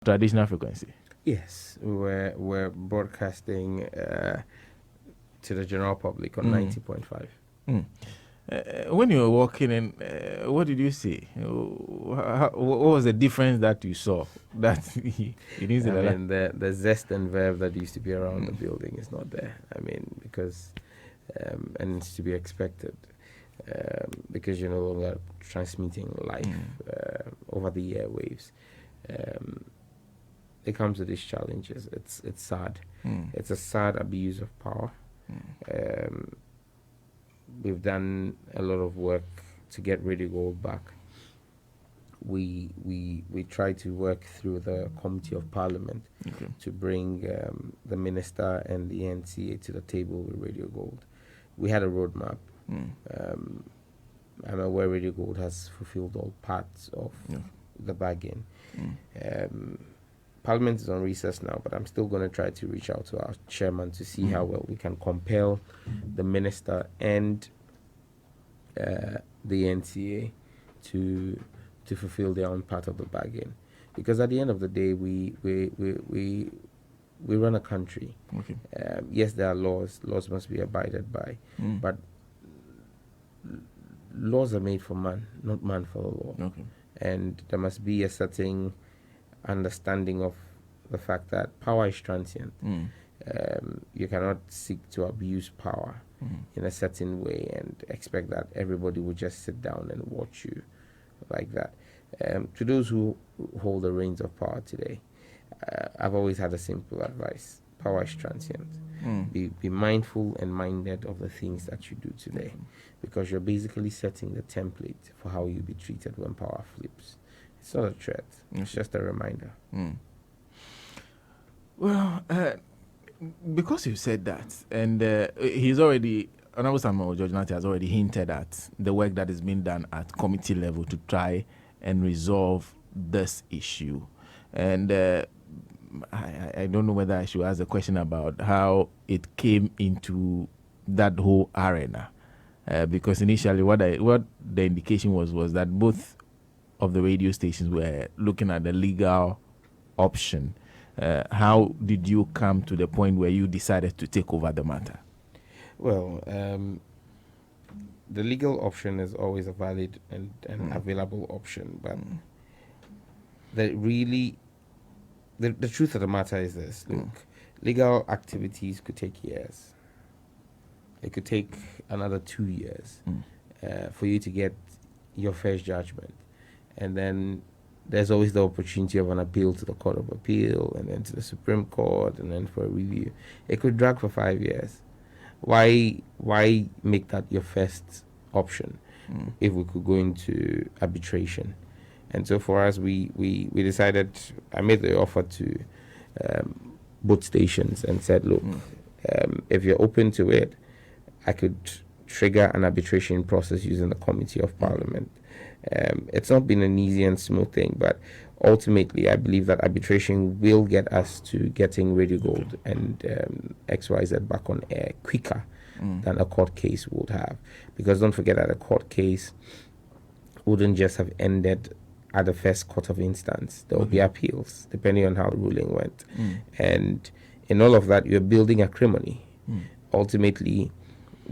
traditional frequency? Yes, we're broadcasting to the general public on Mm. 90.5. Mm. When you were walking in, what did you see? What was the difference that you saw? That you didn't see I the light? mean, the zest and verve that used to be around the building is not there. I mean, because, and it's to be expected, because you're no longer transmitting live over the airwaves. It comes with these challenges. It's sad. It's a sad abuse of power. We've done a lot of work to get Radio Gold back. We try to work through the Committee of Parliament to bring the minister and the NCA to the table with Radio Gold. We had a roadmap. I'm aware Radio Gold has fulfilled all parts of the bargain. Parliament is on recess now, but I'm still going to try to reach out to our chairman to see how well we can compel the minister and the NCA to fulfill their own part of the bargain, because at the end of the day, we run a country. Yes, there are laws. Laws must be abided by, but laws are made for man, not man for the law. And there must be a certain understanding of the fact that power is transient. You cannot seek to abuse power in a certain way and expect that everybody will just sit down and watch you like that. To those who hold the reins of power today, I've always had a simple advice: power is transient. Be mindful and minded of the things that you do today, because you're basically setting the template for how you'll be treated when power flips. It's not a threat. It's just a reminder. Well, because you said that, and he's already, Honorable Samuel George Nati has already hinted at the work that is being done at committee level to try and resolve this issue. And I don't know whether I should ask a question about how it came into that whole arena. Because initially what the indication was that both of the radio stations were looking at the legal option. How did you come to the point where you decided to take over the matter? Well, the legal option is always a valid and available option, but the truth of the matter is this. Look, legal activities could take years. It could take another 2 years for you to get your first judgment. And then there's always the opportunity of an appeal to the Court of Appeal, and then to the Supreme Court, and then for a review. It could drag for 5 years. Why make that your first option if we could go into arbitration? And so for us, we decided, I made the offer to both stations and said, look, if you're open to it, I could trigger an arbitration process using the Committee of Parliament. It's not been an easy and smooth thing, but ultimately I believe that arbitration will get us to getting Radio Gold and XYZ back on air quicker than a court case would have. Because don't forget that a court case wouldn't just have ended at the first court of instance. There will be appeals depending on how the ruling went. And in all of that, you're building acrimony. Ultimately,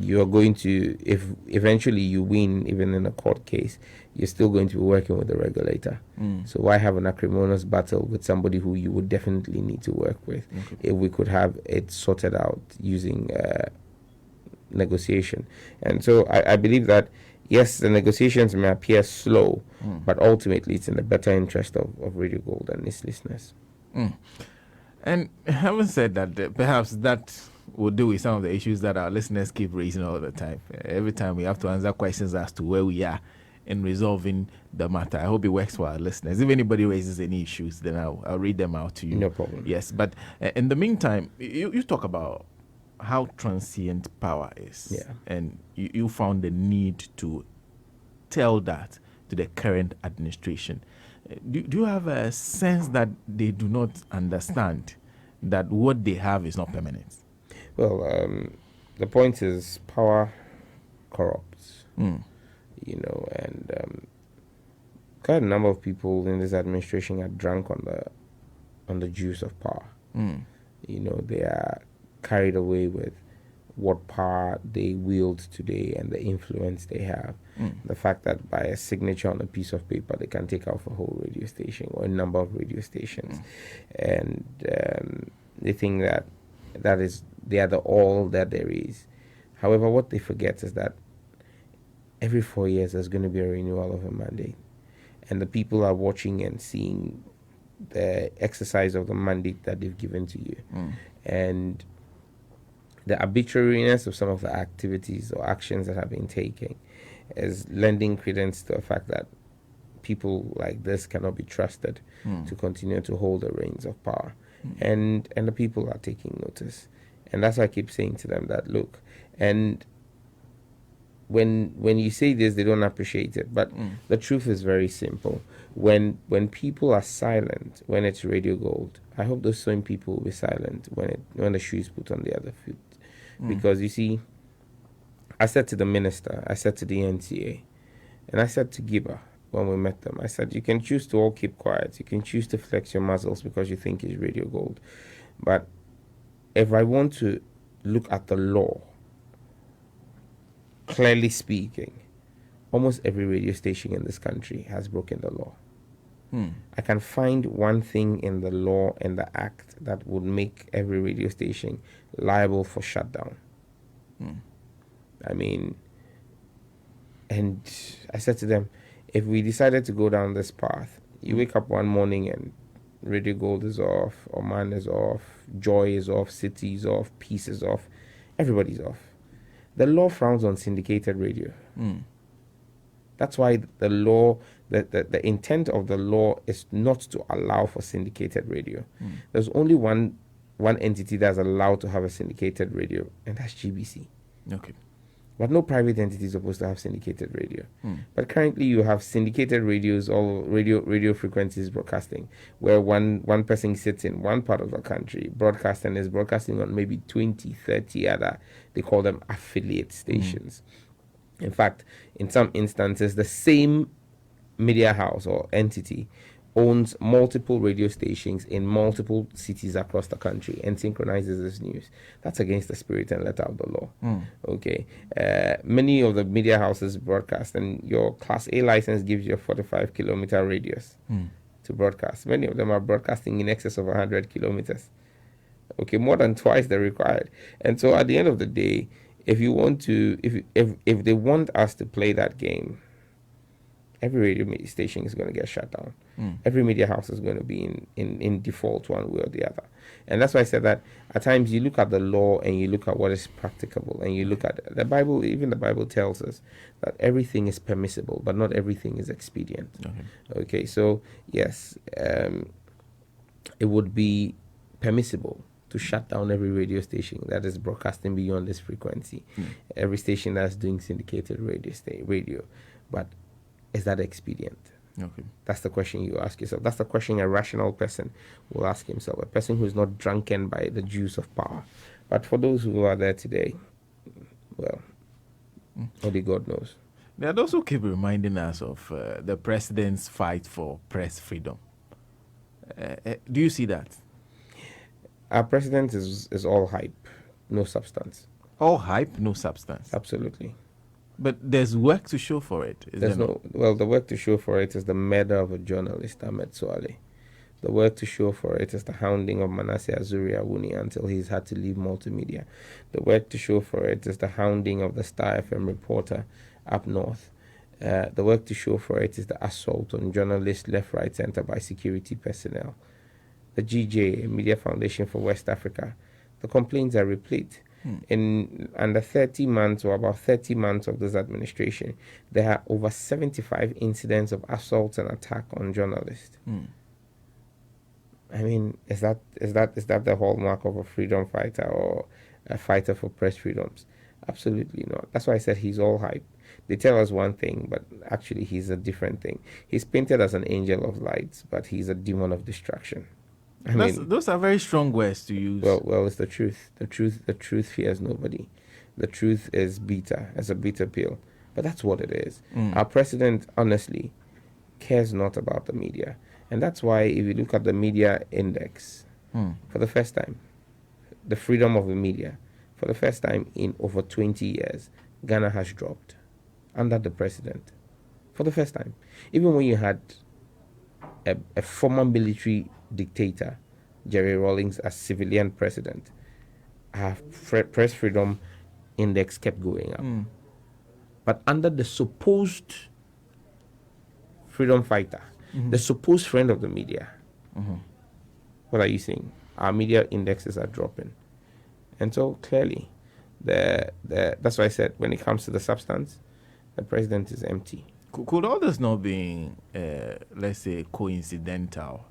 you're going to, if eventually you win, even in a court case, you're still going to be working with the regulator. So why have an acrimonious battle with somebody who you would definitely need to work with if we could have it sorted out using negotiation? And so I believe that, yes, the negotiations may appear slow, but ultimately it's in the better interest of Radio Gold and its listeners. And having said that, perhaps that will deal with some of the issues that our listeners keep raising all the time. Every time we have to answer questions as to where we are in resolving the matter. I hope it works for our listeners. If anybody raises any issues, then I'll read them out to you. No problem. Yes, but in the meantime, you talk about how transient power is. Yeah. And you found the need to tell that to the current administration. Do you have a sense that they do not understand that what they have is not permanent? Well, the point is power corrupts, and quite a number of people in this administration are drunk on the on the juice of power. Mm. You know, they are carried away with what power they wield today and the influence they have. Mm. The fact that by a signature on a piece of paper, they can take off a whole radio station or a number of radio stations. And they think that they are the all that there is. However, what they forget is that every 4 years there's going to be a renewal of a mandate. And the people are watching and seeing the exercise of the mandate that they've given to you. And the arbitrariness of some of the activities or actions that have been taken is lending credence to the fact that people like this cannot be trusted to continue to hold the reins of power. And the people are taking notice. And that's why I keep saying to them that, look, and when you say this, they don't appreciate it. But the truth is very simple. When people are silent, when it's radio gold, I hope those same people will be silent when the shoe is put on the other foot. Because you see, I said to the minister, I said to the NTA, and I said to Giba when we met them, I said, you can choose to all keep quiet. You can choose to flex your muscles because you think it's radio gold. But if I want to look at the law, clearly speaking, almost every radio station in this country has broken the law. I can find one thing in the law and the act that would make every radio station liable for shutdown. I mean, and I said to them, if we decided to go down this path, you wake up one morning and Radio Gold is off, Oman is off, Joy is off, City is off, Peace is off, everybody's off. The law frowns on syndicated radio. That's why the law, the intent of the law is not to allow for syndicated radio. There's only one entity that's allowed to have a syndicated radio, and that's GBC. Okay. But no private entity is supposed to have syndicated radio. But currently you have syndicated radios, all radio frequencies broadcasting, where one person sits in one part of the country, broadcasting is broadcasting on maybe 20, 30 other, they call them affiliate stations. In fact, in some instances, the same media house or entity owns multiple radio stations in multiple cities across the country and synchronizes this news. That's against the spirit and letter of the law. Okay. Many of the media houses broadcast, and your Class A license gives you a 45-kilometer radius to broadcast. Many of them are broadcasting in excess of 100 kilometers. Okay, more than twice the required. And so at the end of the day, if you want to, if they want us to play that game, every radio station is going to get shut down. Every media house is going to be in default one way or the other. And that's why I said that at times you look at the law and you look at what is practicable, and you look at the Bible. Even the Bible tells us that everything is permissible, but not everything is expedient. Okay, so yes, it would be permissible to shut down every radio station that is broadcasting beyond this frequency, every station that's doing syndicated radio. But is that expedient? Okay. That's the question you ask yourself. That's the question a rational person will ask himself, a person who is not drunken by the juice of power. But for those who are there today, well, only God knows. They also keep reminding us of the president's fight for press freedom. Do you see that? Our president is all hype, no substance. All hype, no substance. Absolutely. But there's work to show for it. There's no. Well, the work to show for it is the murder of a journalist, Ahmed Suale. The work to show for it is the hounding of Manasseh Azuri Awuni until he's had to leave multimedia. The work to show for it is the hounding of the Star FM reporter up north. The work to show for it is the assault on journalists left, right, center by security personnel. The GJ, Media Foundation for West Africa, the complaints are replete. In under 30 months or about 30 months of this administration, there are over 75 incidents of assault and attack on journalists. I mean, is that the hallmark of a freedom fighter or a fighter for press freedoms? Absolutely not. That's why I said he's all hype. They tell us one thing, but actually he's a different thing. He's painted as an angel of light, but he's a demon of destruction. I mean, those are very strong words to use. Well, it's the truth. The truth fears nobody. The truth is bitter, as a bitter pill. But that's what it is. Our president, honestly, cares not about the media. And that's why if you look at the media index, for the first time, the freedom of the media, for the first time in over 20 years, Ghana has dropped under the president. For the first time. Even when you had a former military dictator, Jerry Rawlings, as civilian president, our press freedom index kept going up. But under the supposed freedom fighter, the supposed friend of the media, what are you seeing? Our media indexes are dropping. And so clearly, that's why I said when it comes to the substance, the president is empty. Could all this not be, let's say, coincidental?